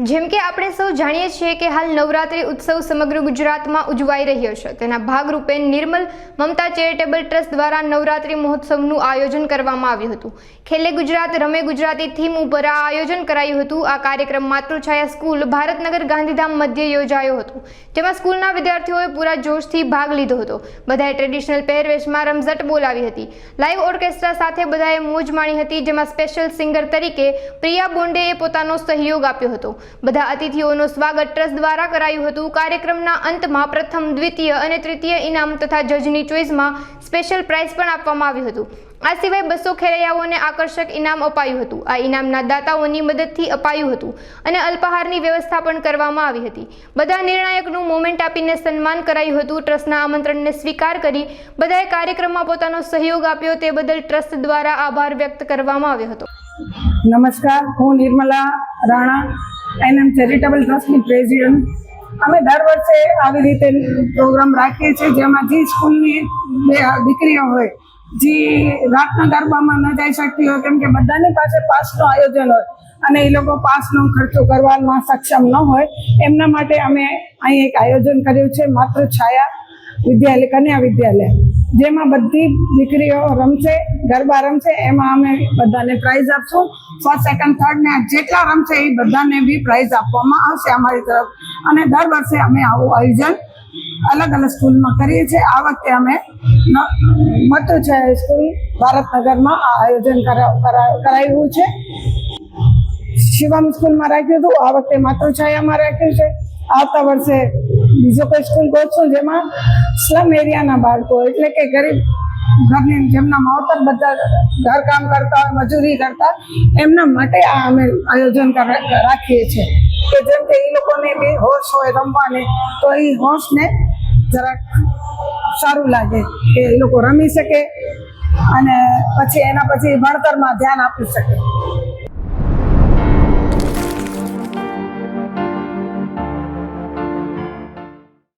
જેમ કે આપણે સૌ જાણીએ છીએ કે હાલ નવરાત્રી ઉત્સવ સમગ્ર ગુજરાતમાં ઉજવાઈ રહ્યો છે। તેના ભાગરૂપે નિર્મલ મમતા ચેરિટેબલ ટ્રસ્ટ દ્વારા નવરાત્રી મહોત્સવનું આયોજન કરવામાં આવ્યું હતું। ખેલે ગુજરાત રમે ગુજરાતી થીમ ઉપર આ આયોજન કરાયું હતું। આ કાર્યક્રમ માતૃછાયા સ્કૂલ ભારતનગર ગાંધીધામ મધ્ય યોજાયો હતો, જેમાં સ્કૂલના વિદ્યાર્થીઓએ પૂરા જોશથી ભાગ લીધો હતો। બધાએ ટ્રેડિશનલ પહેરવેશમાં રમઝટ બોલાવી હતી। લાઈવ ઓર્કેસ્ટ્રા સાથે બધાએ મોજ માણી હતી, જેમાં સ્પેશિયલ સિંગર તરીકે પ્રિયા બોન્ડેએ પોતાનો સહયોગ આપ્યો હતો। બધા અતિથિઓનું સ્વાગત ટ્રસ્ટ દ્વારા કરાયું હતું। કાર્યક્રમના અંતમાં પ્રથમ, દ્વિતીય અને તૃતીય ઇનામ તથા જજની ચોઇસમાં સ્પેશિયલ પ્રાઇઝ પણ આપવામાં આવ્યું હતું। આ સિવાય 200 ખેલૈયાઓને આકર્ષક ઇનામ અપાયું હતું। આ ઇનામના દાતાઓની મદદથી અપાયું હતું અને અલ્પાહારની વ્યવસ્થા પણ કરવામાં આવી હતી। બધા નિર્ણાયકનું મોમેન્ટ આપીને સન્માન કરાયું હતું। ટ્રસ્ટના આમંત્રણને સ્વીકાર કરી બધાએ કાર્યક્રમમાં પોતાનો સહયોગ આપ્યો તે બદલ ટ્રસ્ટ દ્વારા આભાર વ્યક્ત કરવામાં આવ્યો હતો। નમસ્કાર, હું નિર્મલા રાણા, એનએમ ચેરિટેબલ ટ્રસ્ટની પ્રેસિડેન્ટ। અમે દર વર્ષે આવી રીતે પ્રોગ્રામ રાખીએ છીએ, જેમાં જે સ્કૂલની દીકરીઓ હોય જે રાતના ગરબામાં ન જઈ શકતી હોય, કેમ કે બધાની પાસે પાસનું આયોજન હોય અને એ લોકો પાસનો ખર્ચો કરવામાં સક્ષમ ન હોય, એમના માટે અમે અહીં એક આયોજન કર્યું છે, માતૃછાયા વિદ્યાલય, કન્યા વિદ્યાલય, જેમાં બધી દીકરીઓ રમશે, ગરબા રમશે। એમાં અમે બધાને પ્રાઇઝ આપશું। ફર્સ્ટ, સેકન્ડ, થર્ડ ને જેટલા રમશે એ બધાને બી પ્રાઇઝ આપવામાં આવશે અમારી તરફ। અને દર વર્ષે અમે આવું આયોજન અલગ અલગ સ્કૂલમાં કરીએ છીએ। આ વખતે અમે માતૃછાયા સ્કૂલ ભારતનગરમાં આ આયોજન કરાયું છે। શિવમ સ્કૂલમાં રાખ્યું હતું, આ વખતે માતૃછાયામાં રાખ્યું છે। આવતા વર્ષે બીજો કોઈ સ્કૂલ ગોઠશું, જેમાં સ્લમ એરિયાના બાળકો, એટલે કે ગરીબ ઘરની જેમના માવતર બધા ઘરકામ કરતા હોય, મજૂરી કરતા, એમના માટે આ અમે આયોજન રાખીએ છીએ કે જેમ કે એ લોકોને બી હોશ હોય રમવાની, તો એ હોશને જરાક સારું લાગે કે એ લોકો રમી શકે અને પછી એના પછી ભણતરમાં ધ્યાન આપી શકે।